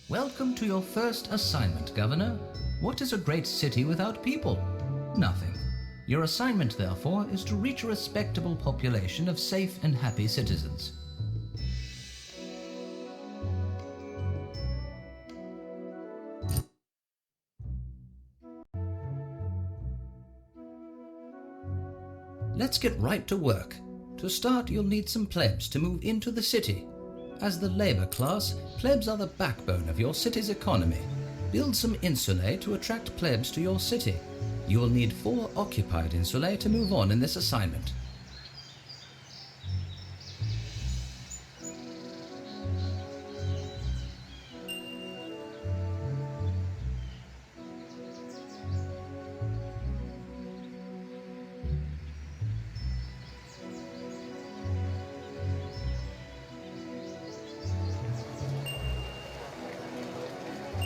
Welcome to your first assignment, Governor. What is a great city without people? Nothing. Your assignment, therefore, is to reach a respectable population of safe and happy citizens. Let's get right to work. To start, you'll need some plebs to move into the city. As the labor class, plebs are the backbone of your city's economy. Build some insulae to attract plebs to your city. You will need 4 occupied insulae to move on in this assignment.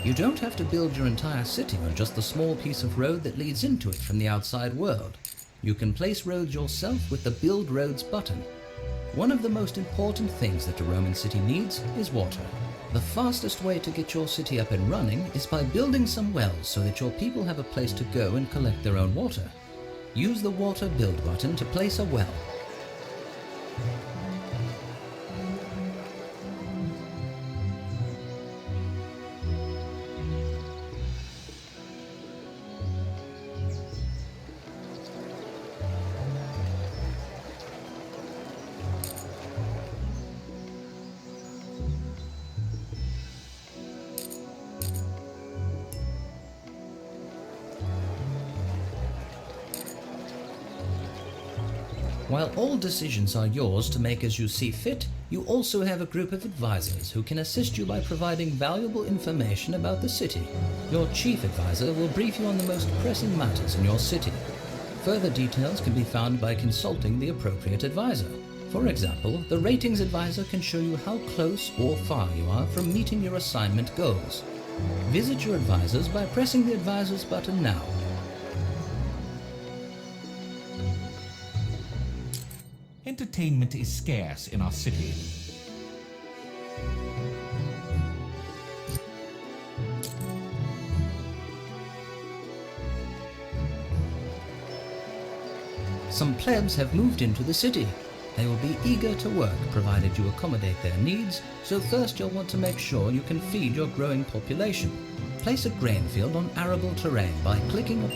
You don't have to build your entire city on just the small piece of road that leads into it from the outside world. You can place roads yourself with the Build Roads button. One of the most important things that a Roman city needs is water. The fastest way to get your city up and running is by building some wells so that your people have a place to go and collect their own water. Use the Water Build button to place a well. While all decisions are yours to make as you see fit, you also have a group of advisors who can assist you by providing valuable information about the city. Your chief advisor will brief you on the most pressing matters in your city. Further details can be found by consulting the appropriate advisor. For example, the ratings advisor can show you how close or far you are from meeting your assignment goals. Visit your advisors by pressing the advisors button now. Entertainment is scarce in our city. Some plebs have moved into the city. They will be eager to work provided you accommodate their needs, so first you'll want to make sure you can feed your growing population. Place a grain field on arable terrain by clicking on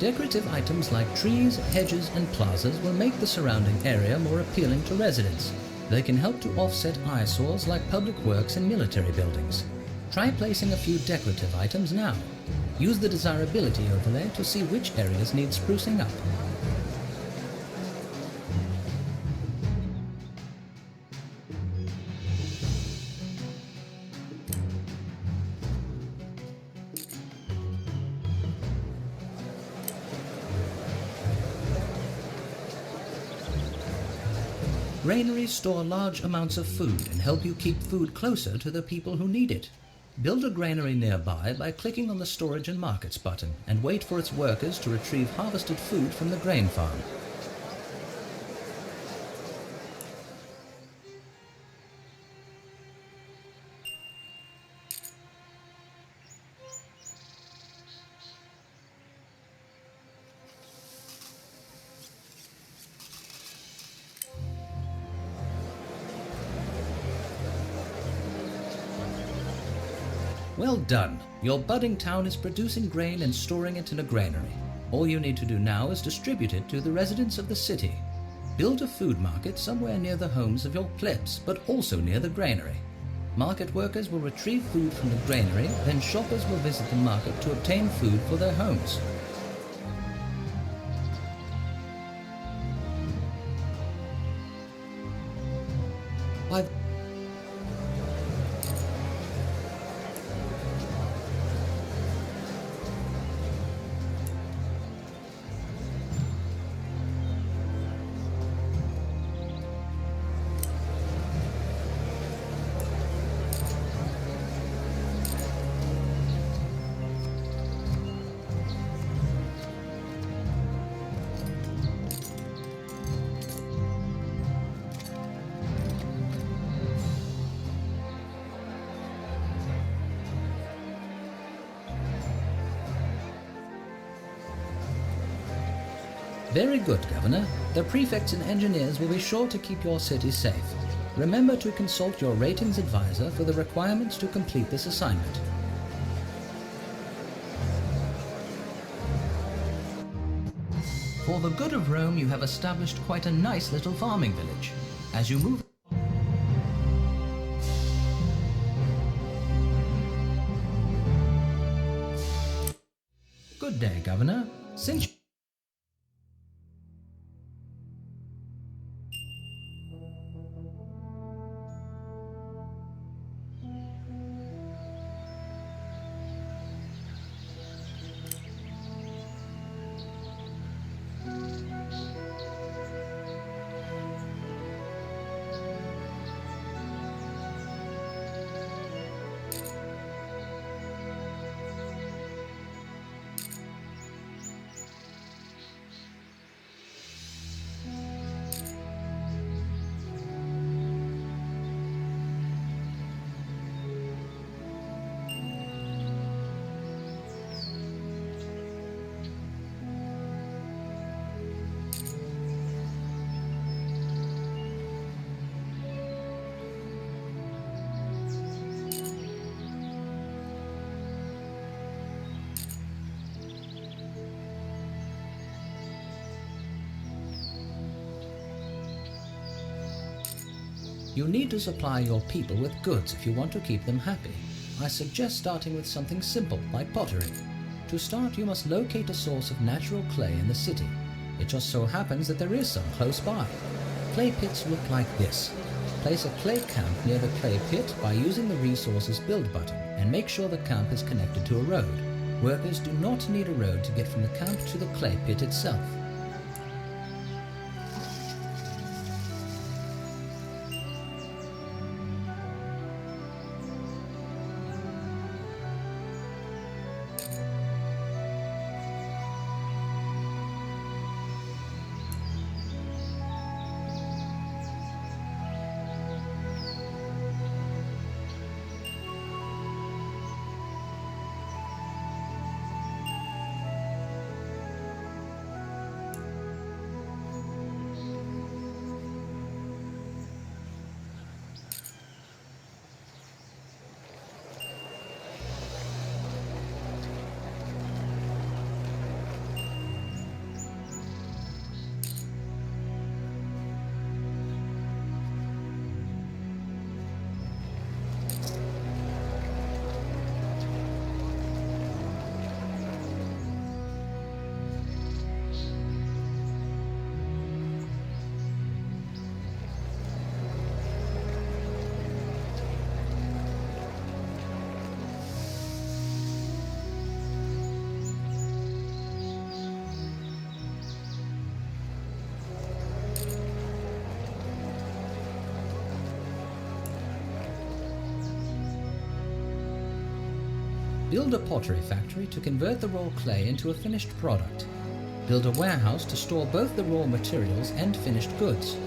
Decorative items like trees, hedges and plazas will make the surrounding area more appealing to residents. They can help to offset eyesores like public works and military buildings. Try placing a few decorative items now. Use the desirability overlay to see which areas need sprucing up. Granaries store large amounts of food and help you keep food closer to the people who need it. Build a granary nearby by clicking on the Storage and Markets button and wait for its workers to retrieve harvested food from the grain farm. Well done! Your budding town is producing grain and storing it in a granary. All you need to do now is distribute it to the residents of the city. Build a food market somewhere near the homes of your plebs, but also near the granary. Market workers will retrieve food from the granary, then shoppers will visit the market to obtain food for their homes. By Very good, Governor. The prefects and engineers will be sure to keep your city safe. Remember to consult your ratings advisor for the requirements to complete this assignment. For the good of Rome, you have established quite a nice little farming village. As you move... Good day, Governor. Since... You need to supply your people with goods if you want to keep them happy. I suggest starting with something simple like pottery. To start, you must locate a source of natural clay in the city. It just so happens that there is some close by. Clay pits look like this. Place a clay camp near the clay pit by using the resources build button and make sure the camp is connected to a road. Workers do not need a road to get from the camp to the clay pit itself. Build a pottery factory to convert the raw clay into a finished product. Build a warehouse to store both the raw materials and finished goods.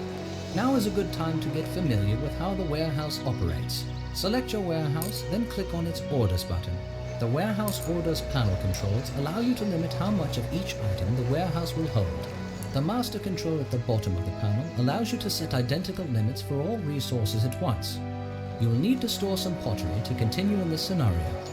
Now is a good time to get familiar with how the warehouse operates. Select your warehouse, then click on its Orders button. The Warehouse Orders panel controls allow you to limit how much of each item the warehouse will hold. The Master control at the bottom of the panel allows you to set identical limits for all resources at once. You will need to store some pottery to continue in this scenario.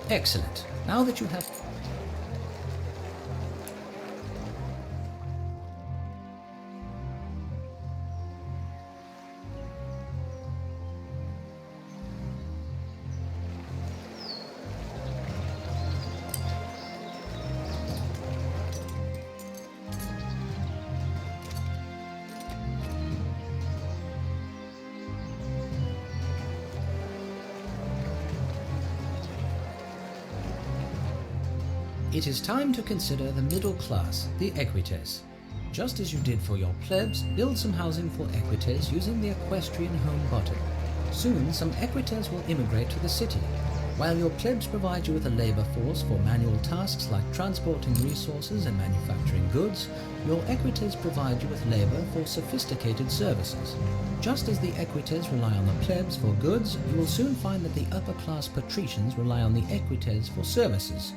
Excellent. Now that you have... It is time to consider the middle class, the equites. Just as you did for your plebs, build some housing for equites using the equestrian home bottom. Soon, some equites will immigrate to the city. While your plebs provide you with a labor force for manual tasks like transporting resources and manufacturing goods, your equites provide you with labor for sophisticated services. Just as the equites rely on the plebs for goods, you will soon find that the upper class patricians rely on the equites for services.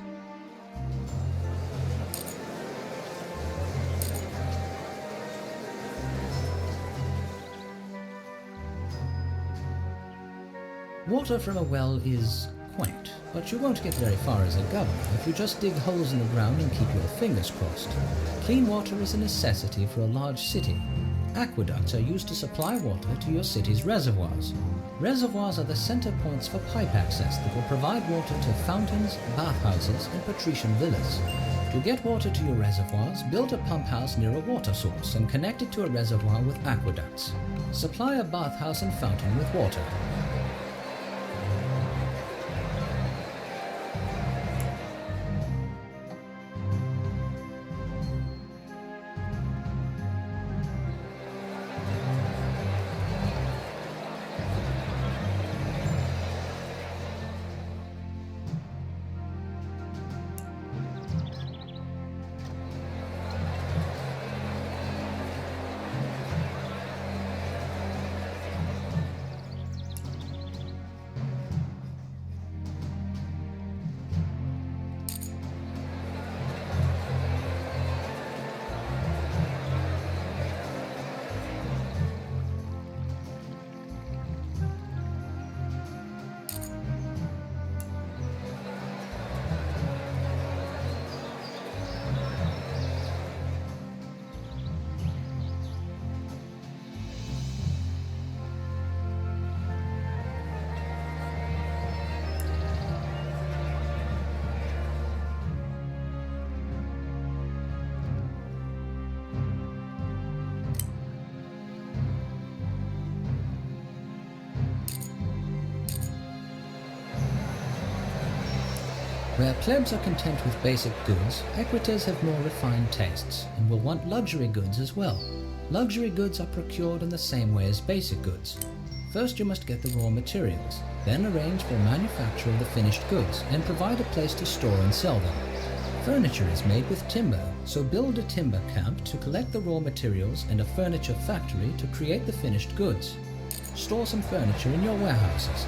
Water from a well is quaint, but you won't get very far as a governor if you just dig holes in the ground and keep your fingers crossed. Clean water is a necessity for a large city. Aqueducts are used to supply water to your city's reservoirs. Reservoirs are the center points for pipe access that will provide water to fountains, bathhouses, and patrician villas. To get water to your reservoirs, build a pump house near a water source and connect it to a reservoir with aqueducts. Supply a bathhouse and fountain with water. Where plebs are content with basic goods, equites have more refined tastes and will want luxury goods as well. Luxury goods are procured in the same way as basic goods. First you must get the raw materials, then arrange for manufacture of the finished goods and provide a place to store and sell them. Furniture is made with timber, so build a timber camp to collect the raw materials and a furniture factory to create the finished goods. Store some furniture in your warehouses.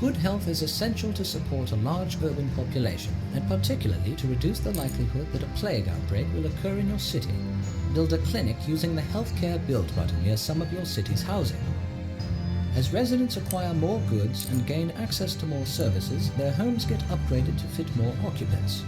Good health is essential to support a large urban population, and particularly to reduce the likelihood that a plague outbreak will occur in your city. Build a clinic using the Healthcare Build button near some of your city's housing. As residents acquire more goods and gain access to more services, their homes get upgraded to fit more occupants.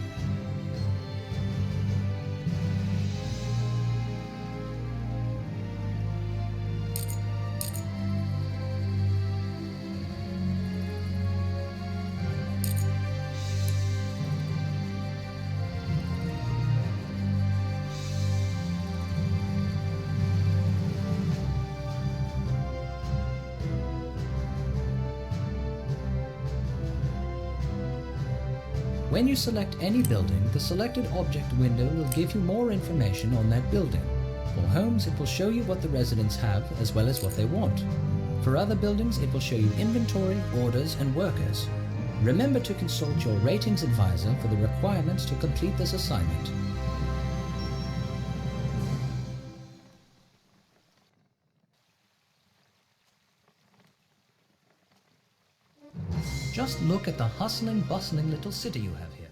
When you select any building, the selected object window will give you more information on that building. For homes, it will show you what the residents have as well as what they want. For other buildings, it will show you inventory, orders, and workers. Remember to consult your ratings advisor for the requirements to complete this assignment. Just look at the hustling, bustling little city you have here.